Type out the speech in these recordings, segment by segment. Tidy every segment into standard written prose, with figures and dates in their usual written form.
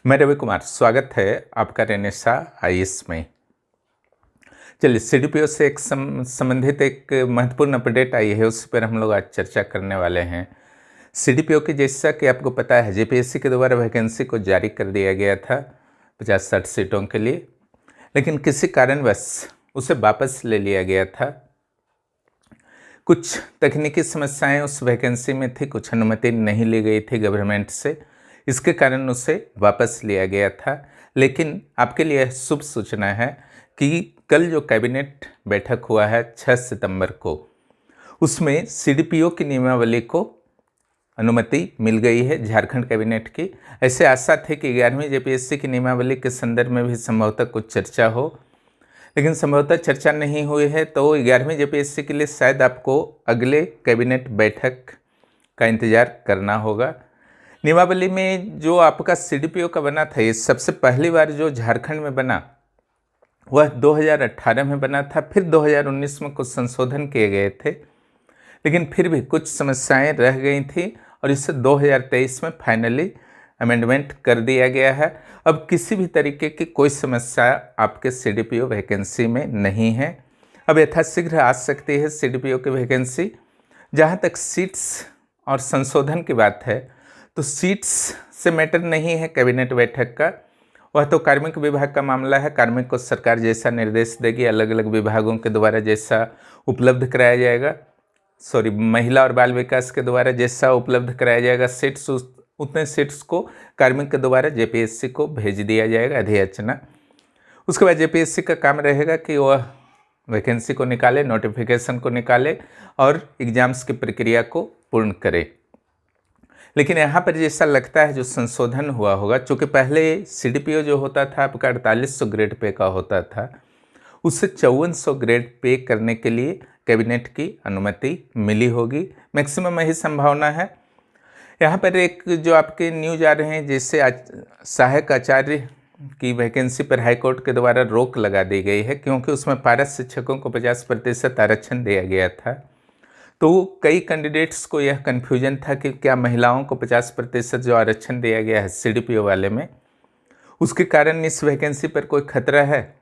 मैं रवि कुमार, स्वागत है आपका रेनेसा आईएएस में। चलिए, सीडीपीओ से संबंधित एक महत्वपूर्ण अपडेट आई है, उस पर हम लोग आज चर्चा करने वाले हैं। सीडीपीओ की, जैसा कि आपको पता है, जेपीएससी के द्वारा वैकेंसी को जारी कर दिया गया था 50-60 सीटों के लिए, लेकिन किसी कारणवश उसे वापस ले लिया गया था। कुछ तकनीकी समस्याएं उस वैकेंसी में थी, कुछ अनुमति नहीं ली गई थी गवर्नमेंट से, इसके कारण उसे वापस लिया गया था। लेकिन आपके लिए शुभ सूचना है कि कल जो कैबिनेट बैठक हुआ है 6 सितंबर को, उसमें सीडीपीओ की नियमावली को अनुमति मिल गई है झारखंड कैबिनेट की। ऐसे आशा थे कि 11वीं जेपीएससी की नियमावली के संदर्भ में भी संभवतः कुछ चर्चा हो, लेकिन संभवतः चर्चा नहीं हुई है। तो 11वीं जेपीएससी के लिए शायद आपको अगले कैबिनेट बैठक का इंतज़ार करना होगा। नियमावली में जो आपका सीडीपीओ का बना था, ये सबसे पहली बार जो झारखंड में बना वह 2018 में बना था। फिर 2019 में कुछ संशोधन किए गए थे, लेकिन फिर भी कुछ समस्याएं रह गई थी और इसे 2023 में फाइनली अमेंडमेंट कर दिया गया है। अब किसी भी तरीके की कोई समस्या आपके सीडीपीओ वैकेंसी में नहीं है। अब यथाशीघ्र आ सकती है सीडीपीओ की वैकेंसी। जहाँ तक सीट्स और संशोधन की बात है, तो सीट्स से मैटर नहीं है कैबिनेट बैठक का, वह तो कार्मिक विभाग का मामला है। कार्मिक को सरकार जैसा निर्देश देगी, अलग अलग विभागों के द्वारा जैसा उपलब्ध कराया जाएगा, महिला और बाल विकास के द्वारा जैसा उपलब्ध कराया जाएगा सीट्स, उतने सीट्स को कार्मिक के द्वारा जेपीएससी को भेज दिया जाएगा अधियाचना। उसके बाद जेपीएससी का काम रहेगा कि वह वैकेंसी को निकाले, नोटिफिकेशन को निकाले और एग्जाम्स की प्रक्रिया को पूर्ण करे। लेकिन यहाँ पर जैसा लगता है जो संशोधन हुआ होगा, चूँकि पहले सीडीपीओ जो होता था आपका 4800 ग्रेड पे का होता था, उससे 5400 ग्रेड पे करने के लिए कैबिनेट की अनुमति मिली होगी, मैक्सिमम यही संभावना है। यहाँ पर एक जो आपके न्यूज आ रहे हैं, जैसे सहायक आचार्य की वैकेंसी पर हाईकोर्ट के द्वारा रोक लगा दी गई है, क्योंकि उसमें पारस शिक्षकों को 50% आरक्षण दिया गया था। तो कई कैंडिडेट्स को यह कन्फ्यूजन था कि क्या महिलाओं को 50% जो आरक्षण दिया गया है सीडीपीओ वाले में, उसके कारण इस वैकेंसी पर कोई खतरा है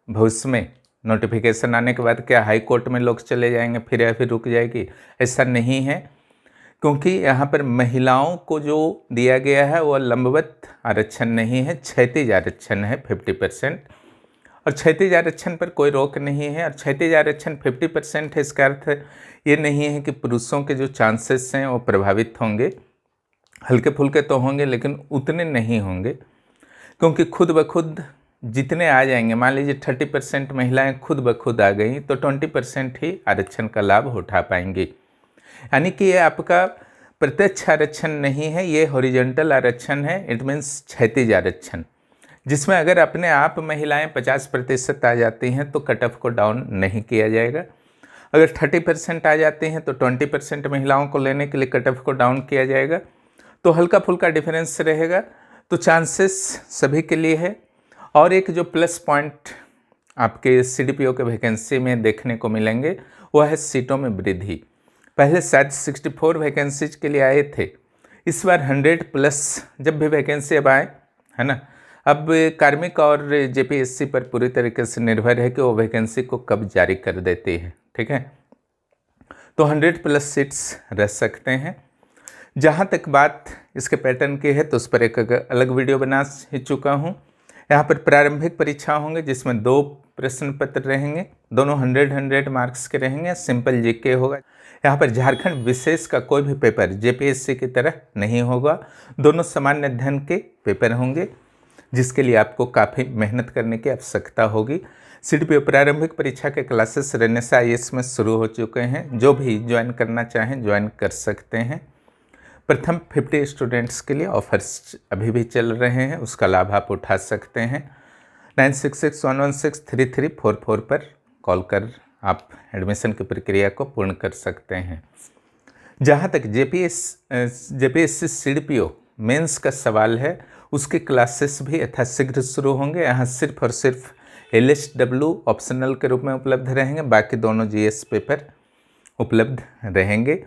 भविष्य में? नोटिफिकेशन आने के बाद क्या हाई कोर्ट में लोग चले जाएंगे, फिर या फिर रुक जाएगी? ऐसा नहीं है, क्योंकि यहाँ पर महिलाओं को जो दिया गया है वह लंबवत आरक्षण नहीं है, क्षैतिज आरक्षण है 50%। और क्षैतिज आरक्षण पर कोई रोक नहीं है। और क्षैतिज आरक्षण 50% है, इसका अर्थ ये नहीं है कि पुरुषों के जो चांसेस हैं वो प्रभावित होंगे। हल्के फुल्के तो होंगे, लेकिन उतने नहीं होंगे, क्योंकि खुद ब खुद जितने आ जाएंगे, मान लीजिए 30% महिलाएं खुद ब खुद आ गई, तो 20% ही आरक्षण का लाभ उठा पाएंगी। यानी कि ये आपका प्रत्यक्ष आरक्षण नहीं है, ये हॉरिजॉन्टल आरक्षण है। इट मीन्स क्षैतिज आरक्षण, जिसमें अगर अपने आप महिलाएं 50% आ जाती हैं तो कट ऑफ को डाउन नहीं किया जाएगा। अगर 30% आ जाती हैं तो 20% महिलाओं को लेने के लिए कट ऑफ को डाउन किया जाएगा। तो हल्का फुल्का डिफरेंस रहेगा, तो चांसेस सभी के लिए है। और एक जो प्लस पॉइंट आपके सीडीपीओ के वैकेंसी में देखने को मिलेंगे वह है सीटों में वृद्धि। पहले शायद 64 वैकेंसीज के लिए आए थे, इस बार 100+ जब भी वैकेंसी अब आए, है ना। अब कार्मिक और जेपीएससी पर पूरी तरीके से निर्भर है कि वो वैकेंसी को कब जारी कर देती है, ठीक है। तो 100+ सीट्स रह सकते हैं। जहाँ तक बात इसके पैटर्न की है, तो उस पर एक अलग वीडियो बना ही चुका हूँ। यहाँ पर प्रारंभिक परीक्षा होंगे, जिसमें 2 प्रश्न पत्र रहेंगे, दोनों 100 मार्क्स के रहेंगे, सिंपल जीके होगा। यहाँ पर झारखंड विशेष का कोई भी पेपर जेपीएससी की तरह नहीं होगा, दोनों सामान्य अध्ययन के पेपर होंगे, जिसके लिए आपको काफ़ी मेहनत करने की आवश्यकता होगी। सीडीपीओ प्रारंभिक परीक्षा के क्लासेस रेनेसा आईएएस में शुरू हो चुके हैं, जो भी ज्वाइन करना चाहें ज्वाइन कर सकते हैं। प्रथम 50 स्टूडेंट्स के लिए ऑफर्स अभी भी चल रहे हैं, उसका लाभ आप उठा सकते हैं। 9661163344 पर कॉल कर आप एडमिशन की प्रक्रिया को पूर्ण कर सकते हैं। जहाँ तक जेपीएससी सीडीपीओ मेंस का सवाल है, उसके क्लासेस भी यथाशीघ्र शुरू होंगे। यहाँ सिर्फ और सिर्फ LSW ऑप्शनल के रूप में उपलब्ध रहेंगे, बाकी दोनों जीएस पेपर उपलब्ध रहेंगे।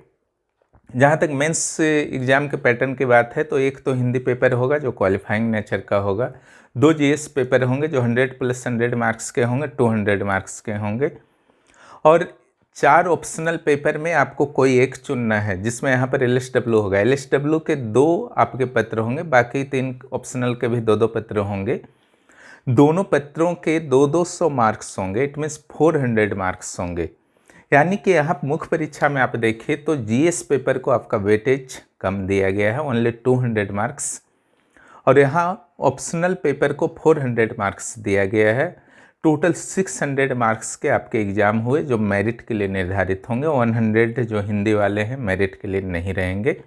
जहाँ तक मेंस एग्ज़ाम के पैटर्न की बात है तो एक तो हिंदी पेपर होगा जो क्वालिफाइंग नेचर का होगा, 2 जीएस पेपर होंगे जो 100 + 100 मार्क्स के होंगे, 200 मार्क्स के होंगे, और 4 ऑप्शनल पेपर में आपको कोई एक चुनना है, जिसमें यहाँ पर एलएसडब्ल्यू होगा। एलएसडब्ल्यू के 2 आपके पत्र होंगे, बाकी 3 ऑप्शनल के भी 2-2 पत्र होंगे। दोनों पत्रों के 200 मार्क्स होंगे, इट मीन्स 400 मार्क्स होंगे। यानी कि यहाँ मुख्य परीक्षा में आप देखिए तो जीएस पेपर को आपका वेटेज कम दिया गया है, ओनली 200 मार्क्स, और यहाँ ऑप्शनल पेपर को 400 मार्क्स दिया गया है। टोटल 600 मार्क्स के आपके एग्ज़ाम हुए जो मेरिट के लिए निर्धारित होंगे। 100 जो हिंदी वाले हैं मेरिट के लिए नहीं रहेंगे।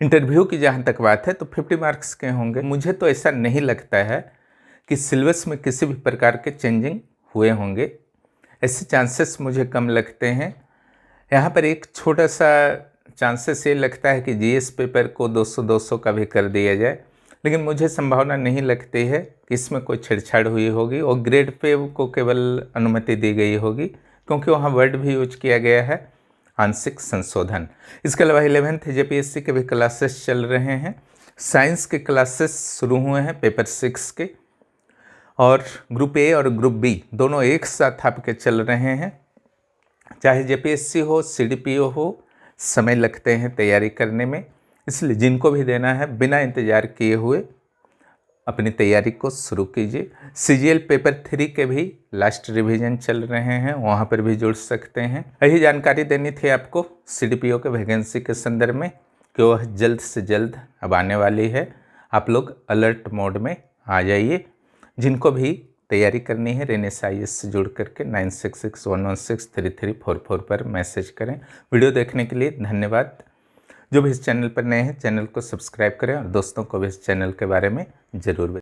इंटरव्यू की जहाँ तक बात है तो 50 मार्क्स के होंगे। मुझे तो ऐसा नहीं लगता है कि सिलेबस में किसी भी प्रकार के चेंजिंग हुए होंगे, ऐसे चांसेस मुझे कम लगते हैं। यहाँ पर एक छोटा सा चांसेस ये लगता है कि जीएस पेपर को 200-200 का भी कर दिया जाए, लेकिन मुझे संभावना नहीं लगती है कि इसमें कोई छेड़छाड़ हुई होगी, और ग्रेड पे को केवल अनुमति दी गई होगी क्योंकि वहाँ वर्ड भी यूज किया गया है आंशिक संशोधन। इसके अलावा 11th जेपीएससी के भी क्लासेस चल रहे हैं। साइंस के क्लासेस शुरू हुए हैं पेपर 6 के, और ग्रुप ए और ग्रुप बी दोनों एक साथ आपके चल रहे हैं। चाहे जेपीएससी हो, सीडीपीओ हो, समय लगते हैं तैयारी करने में, इसलिए जिनको भी देना है बिना इंतज़ार किए हुए अपनी तैयारी को शुरू कीजिए। सीजीएल पेपर 3 के भी लास्ट रिवीजन चल रहे हैं, वहाँ पर भी जुड़ सकते हैं। यही जानकारी देनी थी आपको सीडीपीओ के वैकेंसी के संदर्भ में कि वह जल्द से जल्द अब आने वाली है। आप लोग अलर्ट मोड में आ जाइए। जिनको भी तैयारी करनी है रेनेस IAS से जुड़ करके 9661163344 पर मैसेज करें। वीडियो देखने के लिए धन्यवाद। जो भी इस चैनल पर नए हैं चैनल को सब्सक्राइब करें और दोस्तों को भी इस चैनल के बारे में ज़रूर बताएं।